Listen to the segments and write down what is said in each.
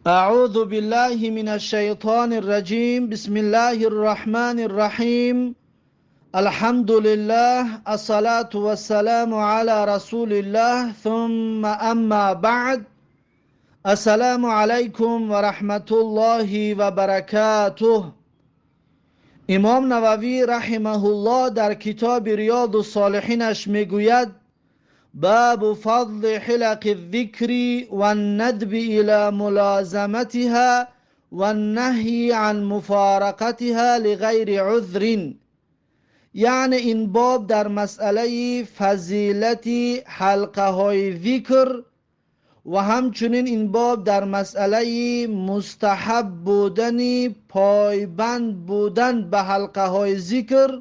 أعوذ بالله من الشيطان الرجيم. بسم الله الرحمن الرحيم. الحمد لله، الصلاة والسلام على رسول الله، ثم أما بعد. السلام عليكم ورحمة الله وبركاته. امام نووی رحمه الله در کتاب ریاض الصالحینش میگوید: باب فضل حلق الذکر و الندب الى ملازمتها و النهی عن مفارقتها لغیر عذر. یعنی این باب در مسئله فضیلت حلقه های ذکر و همچنین این باب در مسئله مستحب بودن پایبند بودن به حلقه های ذکر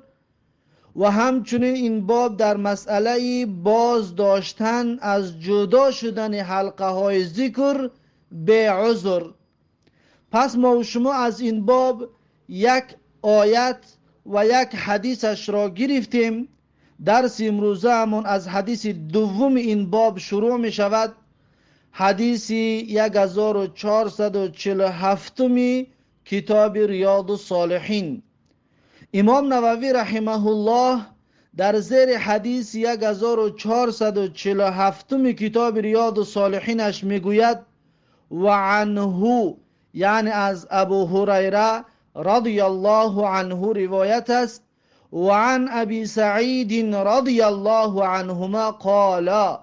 و همچنین این باب در مسئله باز داشتن از جدا شدن حلقه های ذکر به عذر. پس ما و شما از این باب یک آیت و یک حدیثش را گرفتیم. درس امروزه همون از حدیث دوم این باب شروع می شود. حدیث 1447 کتاب ریاض الصالحین. امام نووی رحمه الله در زیر حدیث 1447 کتاب ریاض الصالحینش میگوید: و عنه، یعنی از ابو هریره رضی الله عنه روایت است، و عن ابی سعید رضی الله عنهما قال،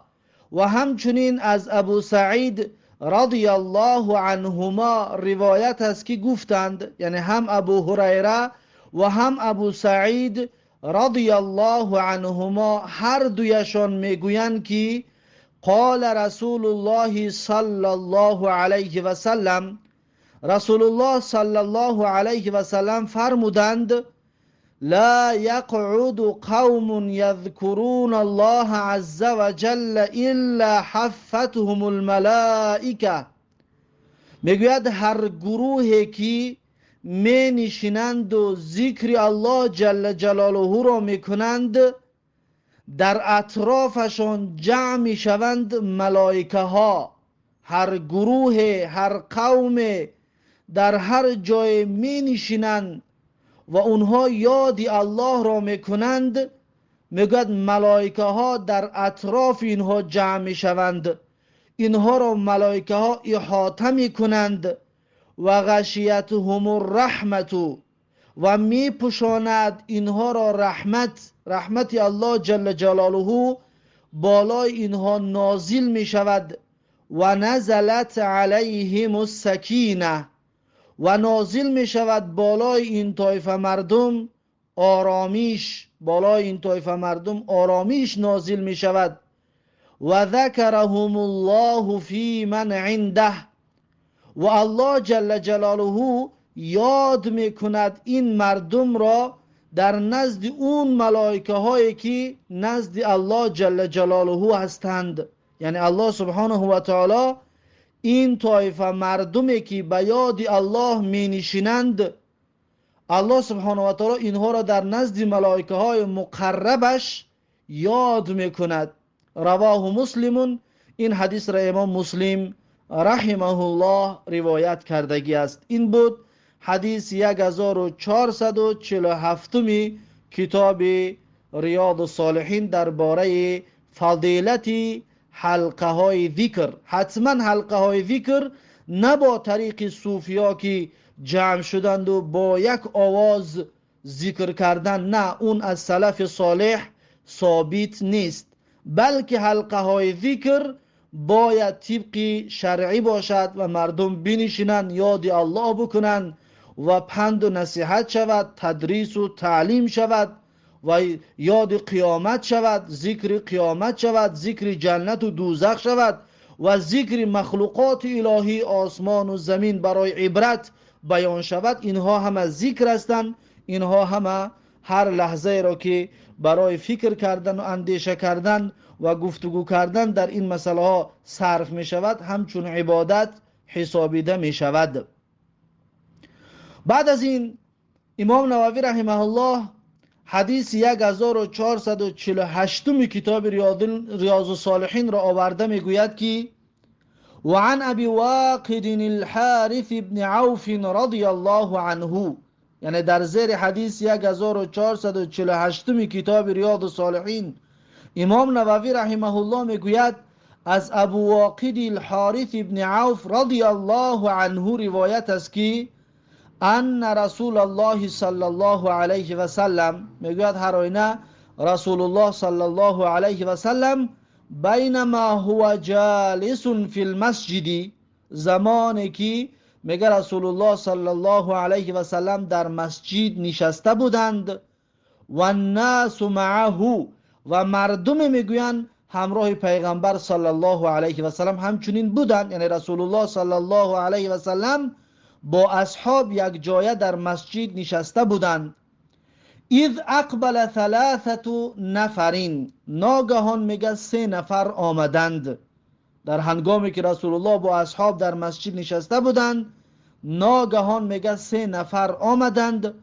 و همچنین از ابو سعید رضی الله عنهما روایت است که گفتند، یعنی هم ابو هریره و هم ابو سعید رضی الله عنهما هر دویشان میگویند که قال رسول الله صلی الله علیه و سلم، رسول الله صلی الله علیه و سلم فرمودند: لا يقعد قوم يذكرون الله عز وجل الا حفتهم الملائكه. میگوید هر گروهی که می نشینند و ذکر الله جل جلاله را میکنند، در اطرافشان جمع می شوند ملائکه ها. هر گروه، هر قوم در هر جای می نشینند و اونها یاد الله را میکنند، میگوید ملائکه ها در اطراف اینها جمع می شوند. اینها را ملائکه ها احاطه میکنند و غشیتهم الرحمت، و می پوشاند اینها را رحمت الله جل جلاله بالای اینها نازل می شود. و نزلت علیهم السکینه، و نازل می شود بالای این طایفه مردم آرامیش، بالای این طایفه مردم آرامیش نازل می شود. و ذکرهم الله فی من عنده، و الله جل جلاله یاد میکند این مردم را در نزد اون ملائکه هایی که نزد الله جل جلاله هستند. یعنی الله سبحانه و تعالی این طایفه مردمی که به یاد الله می نشینند، الله سبحانه و تعالی اینها را در نزد ملائکه های مقربش یاد میکند. رواه مسلم، این حدیث را امام مسلم رحمه الله روایت کردگی است. این بود حدیث 1447 کتاب ریاض الصالحین درباره فضیلت حلقه های ذکر. حتما حلقه های ذکر نه با طریق صوفیا که جمع شدند و با یک آواز ذکر کردن، نه، اون از سلف صالح ثابت نیست، بلکه حلقه های ذکر باید طبق شرعی باشد و مردم بنشینند یاد الله بکنند و پند و نصیحت شود، تدریس و تعلیم شود و یاد قیامت شود، ذکر قیامت شود، ذکر جنت و دوزخ شود و ذکر مخلوقات الهی آسمان و زمین برای عبرت بیان شود. اینها همه ذکر هستند. اینها همه هر لحظه را که برای فکر کردن و اندیشه کردن و گفتگو کردن در این مسئله ها صرف می شود، همچون عبادت حسابیده می شود. بعد از این امام نووی رحمه الله حدیث 1448 کتاب ریاض الصالحین را آورده میگوید که وعن ابي واقد الحارث بن عوف رضی الله عنه، یعنی در زیر حدیث 1448 کتاب ریاض الصالحین امام نووی رحمه الله میگوید از ابو واقد الحارث بن عوف رضی الله عنه روایت است که ان رسول الله صلی الله علیه و سلم، میگوید هر آینه رسول الله صلی الله علیه و سلم بینما هو جالس فی المسجد، زمانی که میگه رسول الله صلی الله علیه و سلم در مسجد نشسته بودند، و الناس معه، و مردم میگویند همراه پیغمبر صلی الله علیه و سلم همچنین بودند، یعنی رسول الله صلی الله علیه و سلم با اصحاب یک جایه در مسجد نشسته بودند. اذ اقبل ثلاثه نفرین، ناگهان میگه 3 نفر آمدند. در هنگامی که رسول الله با اصحاب در مسجد نشسته بودند، ناگهان میگه 3 نفر آمدند.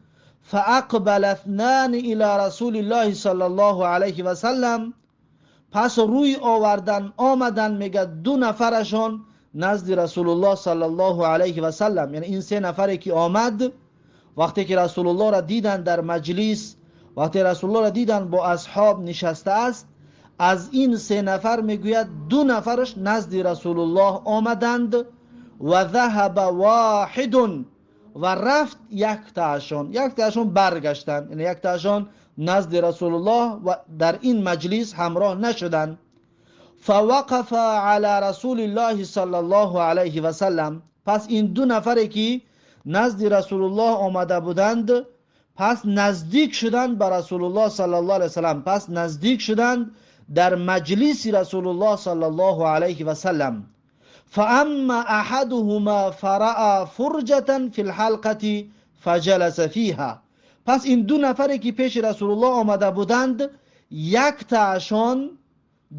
فاقبل اثنان الى رسول الله صلی الله علیه و سلم، پس روی آوردن آمدن میگه 2 نفرشان نزد رسول الله صلی الله علیه و سلم. یعنی این 3 نفری که آمد وقتی که رسول الله را دیدن در مجلس، وقتی رسول الله را دیدن با اصحاب نشسته است، از این 3 نفر میگوید 2 نفرش نزد رسول الله آمدند. و ذهب واحد، و رفت یک تاشون برگشتند، یعنی یک تاشون نزد رسول الله و در این مجلس همراه نشدند. فوقف علی رسول الله صلی الله علیه و سلم، پس این 2 نفری که نزد رسول الله آمده بودند پس نزدیک شدند به رسول الله صلی الله علیه و سلم، پس نزدیک شدند در مجلس رسول الله صلی الله علیه و سلم. فاما احدهما فرأى فرجة فی الحلقة فجلس فیها، پس این 2 نفری که پیش رسول الله آمده بودند یک تاشون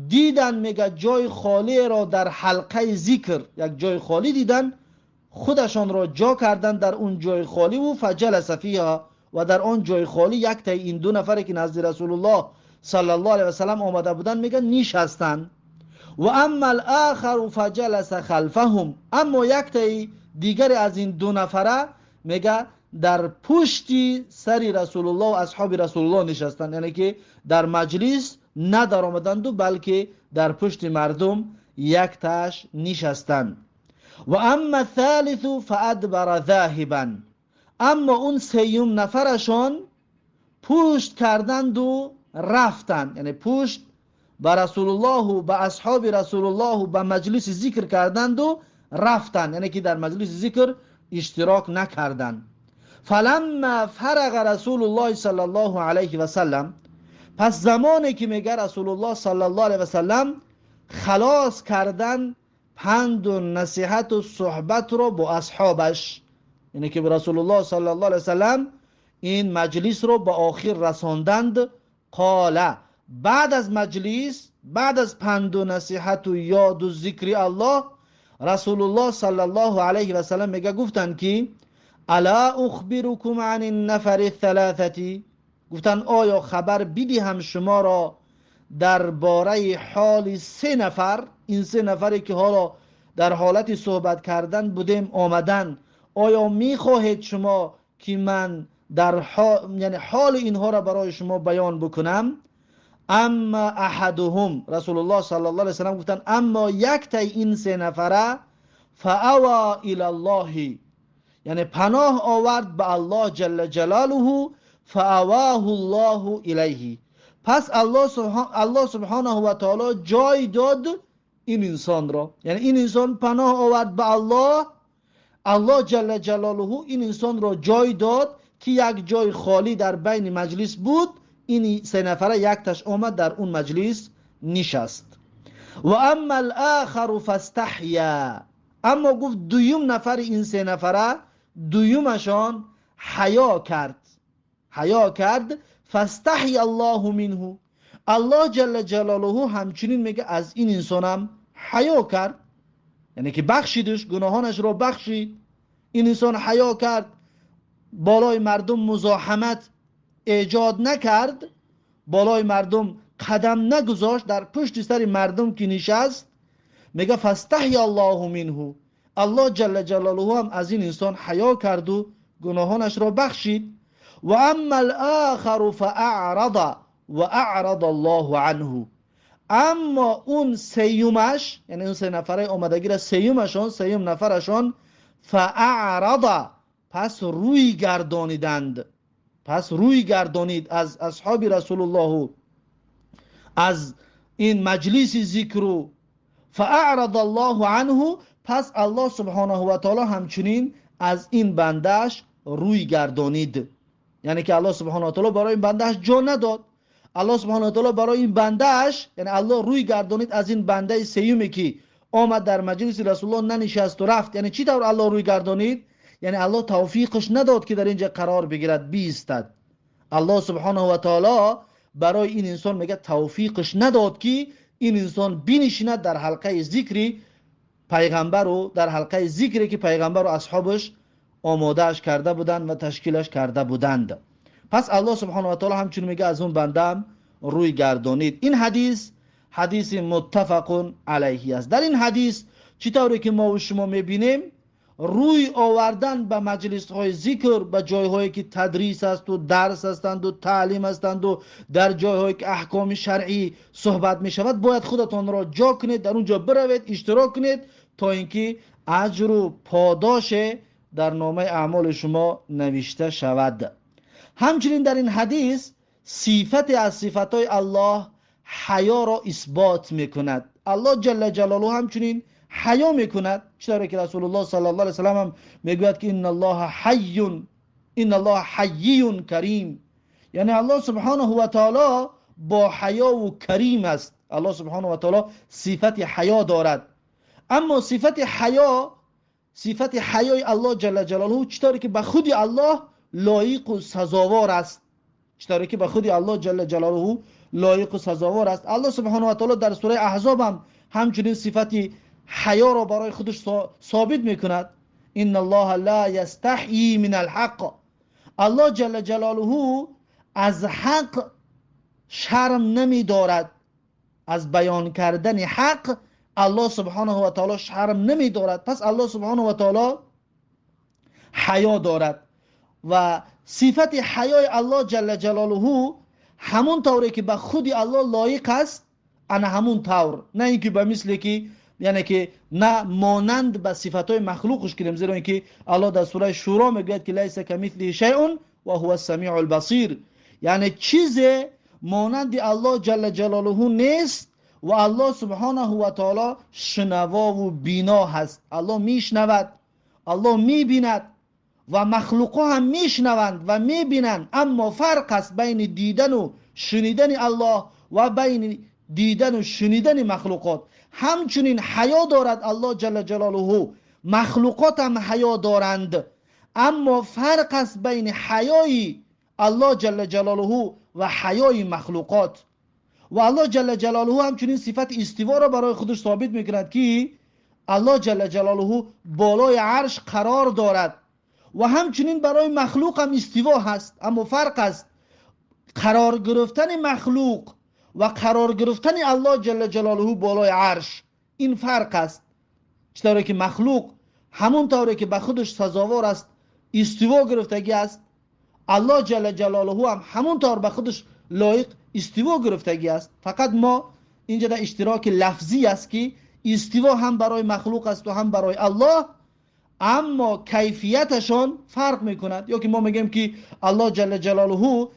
دیدن میگه جای خالی را در حلقه ذکر، یک جای خالی دیدن، خودشان را جا کردن در اون جای خالی و فجلس فیها، و در اون جای خالی یک تا این 2 نفری که نزد رسول الله صلی الله علیه و سلم آمده بودن میگه نشستن. و اما الاخر فجلس خلفهم، اما یک تا دیگر از این 2 نفره میگه در پشت سر رسول الله و اصحاب رسول الله نشستن، یعنی که در مجلس ندار آمدند و بلکه در پشت مردم یک تاش نشستن. و اما الثالث فادبر ذاهبا، اما اون 3 نفرشان پشت کردند و رفتند، یعنی پشت به رسول الله و به اصحاب رسول الله و به مجلس ذکر کردند و رفتند، یعنی که در مجلس ذکر اشتراک نکردند. فلما فرغ رسول الله صلی الله علیه و سلم، پس زمانی که میگه رسول الله صلی الله علیه و سلم خلاص کردن پند و نصیحت و صحبت رو با اصحابش، یعنی که رسول الله صلی الله علیه و سلم این مجلس رو به آخر رساندند. قال، بعد از مجلس، بعد از پند و نصیحت و یاد و ذکر الله، رسول الله صلی الله علیه و سلم میگه گفتن که الا اخبركم عن النفر الثلاثه، گفتن آیا خبر بدهم شما را درباره حال 3 نفر، این 3 نفری که حالا در حالت صحبت کردن بودیم آمدن، آیا میخواهید شما که من در یعنی حال اینها را برای شما بیان بکنم؟ اما احدهم، رسول الله صلی الله علیه و سلم گفتن اما یک تا این 3 نفره فاوا الی الله، یعنی پناه آورد به الله جل جلاله، فاواه الله الیه، پس الله سبحانه و تعالی جای داد این انسان را، یعنی این انسان پناه آورد به الله، الله جل جلاله این انسان را جای داد که یک جای خالی در بین مجلس بود، این 3 نفره یک تاش آمد در اون مجلس نشست. و اما الاخر فاستحیا، اما گفت 2 نفر این 3 نفره دویمشان حیا کرد. فاستحی الله منه، الله جل جلاله همچنین میگه از این انسانم حیا کرد، یعنی که بخشیدش، گناهانش را بخشید. این انسان حیا کرد، بالای مردم مزاحمت ایجاد نکرد، بالای مردم قدم نگذاشت، در پشت سر مردم که نشست. میگه فاستحی الله منه، الله جل جلاله هم از این انسان حیا کرد و گناهانش را بخشید. و اما الاخر فاعرض و اعرض الله عنه، اما اون سیومش، یعنی اون سه نفره آمدگی را سیومشون، سیوم نفرشون، فاعرض، پس روی گردانیدند، پس روی گردانید از اصحاب رسول الله، از این مجلس ذکر رو. فاعرض الله عنه، پس الله سبحانه و تعالی همچنین از این بندش روی گردانید. یعنی که الله سبحانه و تعالی برای این بندش جان نداد. الله سبحانه و تعالی برای این بندش، یعنی الله روی گردانید از این بنده سیومی که آمد در مجلس رسول الله ننشست و رفت. یعنی چی طور الله روی گردانید؟ یعنی الله توفیقش نداد که در اینجا قرار بگیرد، بیستد. الله سبحانه و تعالی برای این انسان میگه توفیقش نداد که این انسان بنشیند در حلقه ذکری پیغمبر و در حلقه ذکری که پیغمبر و اصحابش آمادهش کرده بودند و تشکیلش کرده بودند. پس الله سبحانه و تعالی همچون میگه از اون بنده روی گردانید. این حدیث متفق علیه است. در این حدیث چطوری که ما و شما میبینیم، روی آوردن به مجلس های ذکر، به جایهایی که تدریس است و درس هستند و تعلیم هستند و در جایهایی که احکام شرعی صحبت می شود، باید خودتان را جا کنید، در اونجا بروید، اشتراک کنید تا اینکه اجر و پاداش در نامه اعمال شما نوشته شود. همچنین در این حدیث صفت از صفتهای الله حیا را اثبات میکند. الله جل جلاله همچنین حیا میکند، چطوری که رسول الله صلی الله علیه و سلم هم میگوید که ان الله حی کریم، یعنی الله سبحانه و تعالی با حیا و کریم است. الله سبحانه و تعالی صفت حیا دارد. اما صفت حیای الله جل جلاله چطوری که به خود الله لایق و سزاوار است، چطوری که به خود الله جل جلاله لایق و سزاوار است. الله سبحانه و تعالی در سوره احزاب هم همچنین صفت حیا را برای خودش ثابت میکند. ان الله لا یستحیی من الحق، الله جل جلاله از حق شرم نمی دارد، از بیان کردن حق الله سبحانه و تعالی شرم نمی دارد. پس الله سبحانه و تعالی حیا دارد و صفت حیای الله جل جلاله همون طوری که به خود الله لایق است، انا همون طور، نه اینکه به مثلی که، یعنی که نه مانند به صفتهای مخلوقش کنیم، زیرا اینکه الله در سوره شورا میگوید که لیس کمثله شیء و هو السمیع البصیر، یعنی چیز مانند الله جل جلاله نیست و الله سبحانه و تعالی شنوا و بینا هست. الله میشنود، الله میبیند و مخلوقا هم میشنوند و میبینند، اما فرق است بین دیدن و شنیدن الله و بین دیدن و شنیدن مخلوقات. همچنین حیا دارد الله جل جلاله، مخلوقات هم حیا دارند، اما فرق است بین حیای الله جل جلاله و حیای مخلوقات. و الله جل جلاله همچنین صفت استوا را برای خودش ثابت میکند که الله جل جلاله بالای عرش قرار دارد و همچنین برای مخلوق هم استوا هست، اما فرق است قرار گرفتن مخلوق و قرار گرفتن الله جل جلاله بالای عرش. این فرق است. چطوری که مخلوق همون طوری که به خودش سزاوار است استوا گرفتگی است، الله جل جلاله هم همون طور به خودش لایق استوا گرفتگی است. فقط ما اینجا در اشتراک لفظی است که استوا هم برای مخلوق است و هم برای الله، اما کیفیتشان فرق میکند. یا که ما میگیم که الله جل جلاله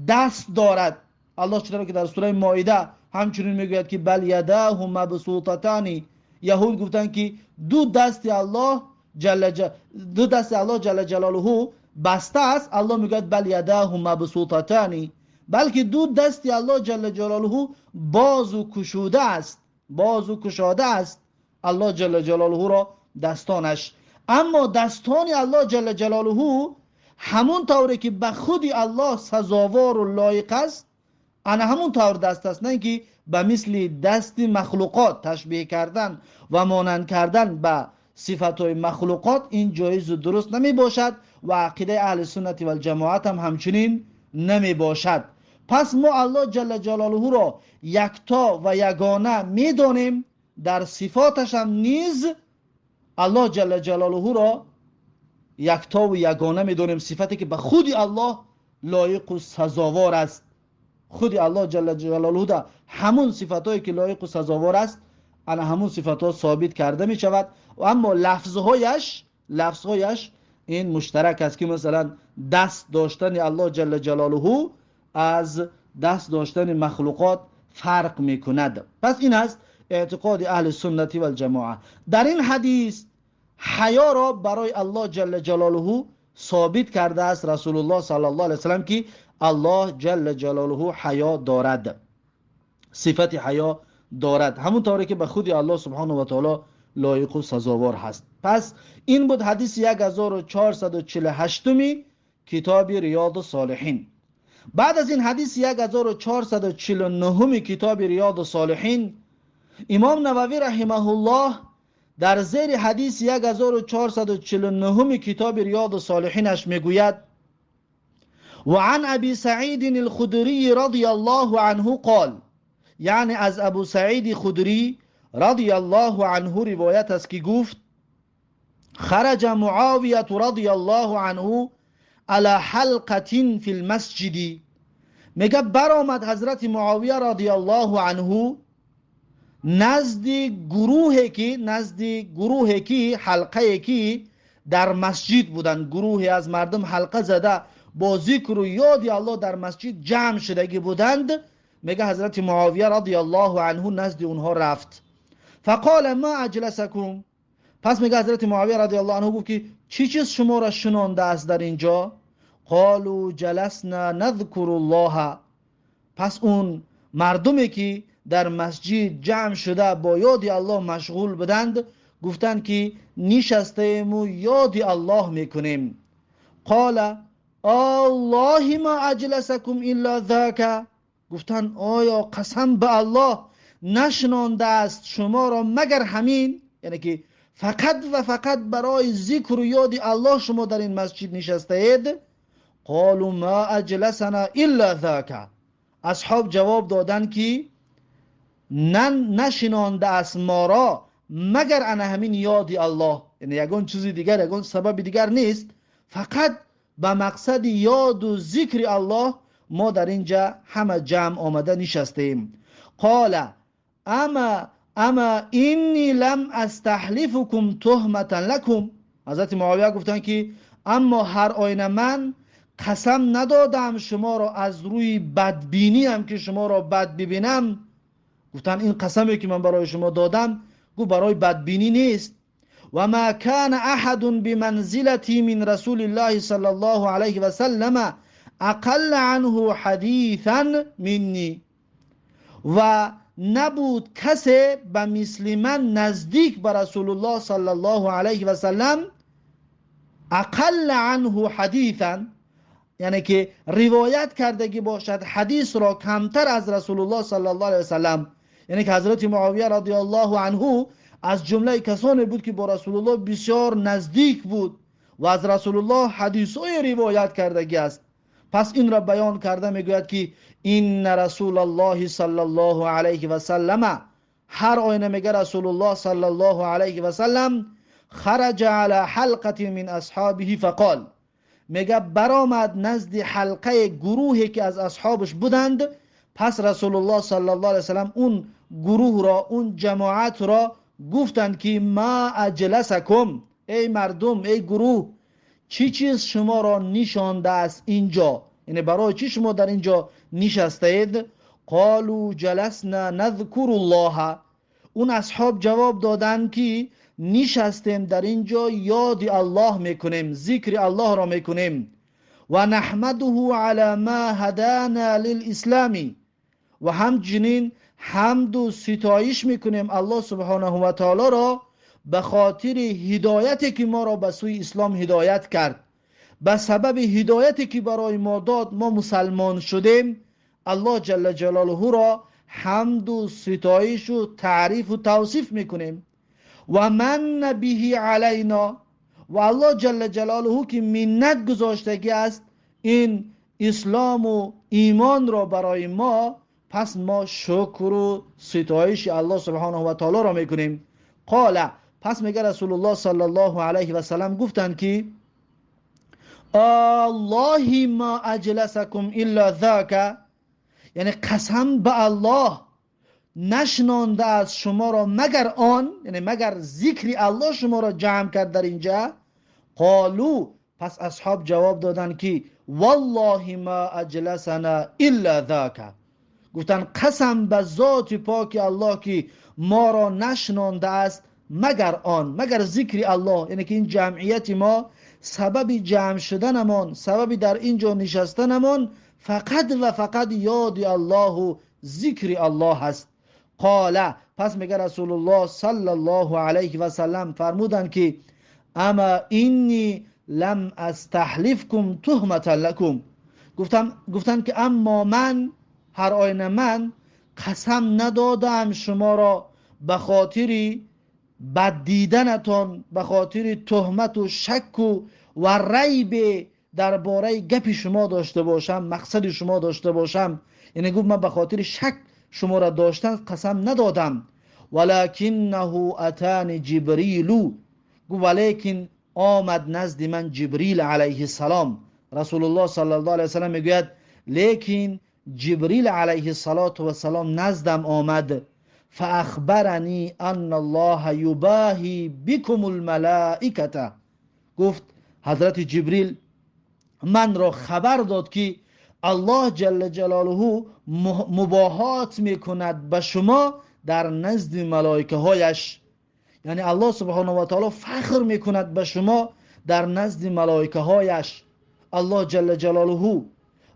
دست دارد، الله چطوری که در سوره مائده همچنین میگوید که بل یداه مبسوطتان، یهود گفتن که دو دست الله جل جلاله بسته است، الله میگوید بل یداه مبسوطتان، بلکه دو دست الله جل جلاله باز و کشوده است، باز و کشاده است الله جل جلاله را دستانش. اما دستان الله جل جلاله همون طوری که به خود الله سزاوار و لایق است، انا همون طور دست است، نه که به مثل دست مخلوقات تشبیه کردن و مانند کردن به صفتهای مخلوقات این جایز و درست نمی باشد و عقیده اهل سنت و الجماعت هم همچنین نمی باشد. پس ما الله جل جلاله را یکتا و یگانه می دانیم در صفاتش هم نیز الله جل جلاله را یکتا و یگانه میدونیم، صفتی که به خودی الله لایق و سزاوار است. خودی الله جل جلاله در همون صفاتایی که لایق و سزاوار است انا همون صفات ثابت کرده می شود، و اما لفظهایش این مشترک است که مثلا دست داشتن الله جل جلاله از دست داشتن مخلوقات فرق می کند. پس این است اعتقاد اهل سنتی و الجماعه. در این حدیث حیا را برای الله جل جلاله ثابت کرده است رسول الله صلی الله علیه وسلم که الله جل جلاله حیا دارد، صفت حیا دارد، همون طوری که به خودی الله سبحانه و تعالی لایق و سزاوار هست. پس این بود حدیث 1448 کتاب ریاض الصالحین. بعد از این حدیث 1449 کتاب ریاض الصالحین، امام نووی رحمه الله در زیر حدیث 1449 کتاب ریاض الصالحینش میگوید: وعن ابی سعید الخدری رضی الله عنه قال، یعنی از ابو سعید خدری رضی الله عنه روایت است که گفت: خرج معاویه رضی الله عنه على حلقه فی المسجد. میگه برآمد حضرت معاویه رضی الله عنه نزد گروهی که حلقه که در مسجد بودند، گروهی از مردم حلقه زده با ذکر و یاد الله در مسجد جمع شدگی بودند. میگه حضرت معاویه رضی الله عنه نزد اونها رفت. فقال ما اجلسکم، پس میگه حضرت معاویه رضی الله عنه گفت که چی چیز شما را شنانده است در اینجا؟ قالوا جلسنا نذكر الله، پس اون مردمی که در مسجد جمع شده با یاد الله مشغول بودند گفتند که نشستیم و یاد الله میکنیم. قال الله ما اجلسکم الا ذاک، گفتند آیا قسم به الله نشنانده است شما را مگر همین، یعنی که فقط و فقط برای ذکر و یاد الله شما در این مسجد نشسته اید؟ قالوا ما اجلسنا الا ذاک، اصحاب جواب دادند که نشنانده است ما را مگر انا همین یاد الله، یعنی یگان چیزی دیگر، یگان سبب دیگر نیست، فقط به مقصد یاد و ذکر الله ما در اینجا همه جمع آمده نشستیم. قال اما اینی لم استحلفکم تهمتا لکم، حضرت معاویه گفتن که اما هر آینه من قسم ندادم شما را از روی بدبینی هم که شما را بد ببینم. گفتن این قسمی که من برای شما دادم گو برای بدبینی نیست. و ما کان احد بمنزلتی من رسول الله صلی الله علیه و سلم اقل عنه حدیثا منی، و نبود کسی به مثل من نزدیک به رسول الله صلی الله علیه و سلم اقل عنه حدیثا، یعنی که روایت کردگی باشد حدیث را کمتر از رسول الله صلی الله علیه و سلم. یعنی که حضرت معاویه رضی الله عنه از جمله کسانی بود که با رسول الله بسیار نزدیک بود و از رسول الله حدیثای روایت کردگی است. پس این را بیان کرده میگوید که این رسول الله صلی الله علیه و سلم، هر آینه میگه رسول الله صلی الله علیه و سلم خرج علی حلقه من اصحابه فقال، میگه برآمد نزد حلقه گروهی که از اصحابش بودند. پس رسول الله صلی الله علیه و سلم اون گروه را، اون جماعت را گفتند که ما اجلسکم، ای مردم، ای گروه، چی چیز شما را نشانده است اینجا، یعنی برای چی شما در اینجا نشسته اید؟ قالوا جلسنا نذكر الله، اون اصحاب جواب دادند که نشستیم در اینجا یاد الله میکنیم، ذکر الله را میکنیم. و نحمده علی ما هدانا للاسلام، و همچنین حمد و ستایش میکنیم الله سبحانه و تعالی را به خاطر هدایتی که ما را به سوی اسلام هدایت کرد. به سبب هدایتی که برای ما داد ما مسلمان شدیم. الله جل جلاله را حمد و ستایش و تعریف و توصیف میکنیم. و من به علینا، و الله جل جلاله که منت گذاشتگی است این اسلام و ایمان را برای ما پس ما شکر و ستایش الله سبحانه و تعالی را میکنیم. قال، پس میگه رسول الله صلی الله علیه و سلم گفتند که الله ما اجلسکم الا ذاک، یعنی قسم به الله نشنانده از شما را مگر آن، یعنی مگر ذکر الله شما را جمع کرد در اینجا. قالو، پس اصحاب جواب دادند که والله ما اجلسنا الا ذاک، گفتن قسم به ذات پاک الله که ما را نشنانده است مگر آن، مگر ذکر الله، یعنی که این جمعیت ما سبب جمع شدنمان، سبب در اینجا نشستنمان فقط و فقط یاد الله و ذکر الله است. قال، پس میگه رسول الله صلی الله علیه و سلم فرمودند که اما اینی لم استحلفکم تهمتا لکم، گفتن که اما من، هر آینه من قسم ندادم شما را به خاطر بد دیدنتان، به خاطر تهمت و شک و ریب درباره گپ شما داشته باشم، مقصد شما داشته باشم. یعنی گفت من به خاطر شک شما را داشتن قسم ندادم. ولکنه اتانی جبریل، گفت ولیکن آمد نزد من جبریل علیه السلام. رسول الله صلی الله علیه وسلم میگوید لیکن جبریل علیه السلام نزدم آمد، فاخبرنی ان الله یباهی بكم الملائکه، گفت حضرت جبریل من را خبر داد که الله جل جلاله مباهات میکند به شما در نزد ملائکه هایش، یعنی الله سبحانه و تعالی فخر میکند به شما در نزد ملائکه هایش. الله جل جلاله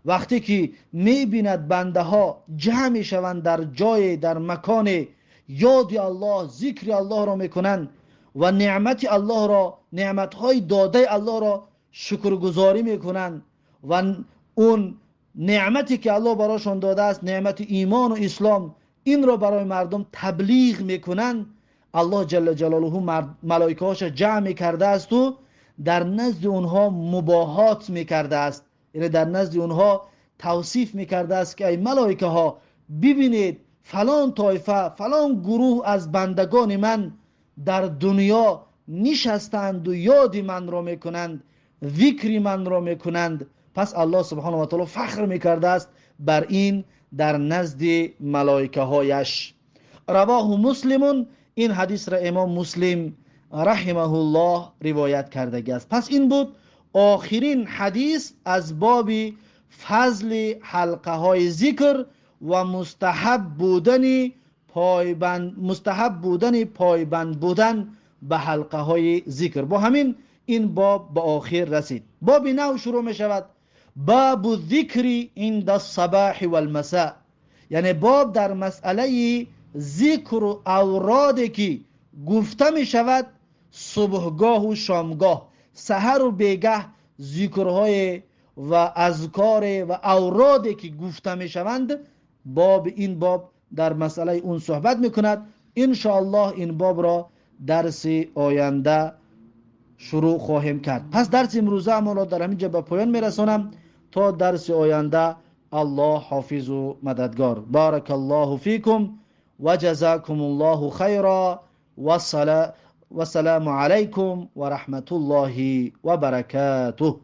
وقتی که میبیند بنده ها جمع شوند در جای، در مکان یاد الله، ذکر الله را میکنند و نعمت الله را، نعمت های داده الله را شکرگزاری میکنند و اون نعمتی که الله براشون داده است، نعمت ایمان و اسلام، این را برای مردم تبلیغ میکنند، الله جل جلاله ملائکه هاش جمع کرده است و در نزد اونها مباهات میکرده است، یعنی در نزد اونها توصیف میکرده است که ای ملائکه ها ببینید فلان طایفه، فلان گروه از بندگان من در دنیا نشستند و یاد من را میکنند، ذکر من را میکنند. پس الله سبحانه و تعالی فخر میکرده است بر این در نزد ملائکه هایش. رواه مسلم، این حدیث را امام مسلم رحمه الله روایت کرده است. پس این بود آخرین حدیث از باب فضل حلقه های ذکر و مستحب بودن پایبند بودن به حلقه های ذکر. با همین این باب به آخر رسید. باب نو شروع می شود، باب الذکر عند الصباح والمساء، یعنی باب در مسئله ذکر و اورادی که گفته می شود صبحگاه و شامگاه، سحر و بیگاه ذکرهای و اذکار و اورادی که گفته می شوند، باب این باب در مسئله اون صحبت می کند. انشاءالله این باب را درس آینده شروع خواهیم کرد. پس درس امروزه ما را در همینجا به پایان می رسانم تا درس آینده. الله حافظ و مددگار. بارک الله فیکم و جزاکم الله خیرا و السلام علیکم و رحمت الله و برکاته.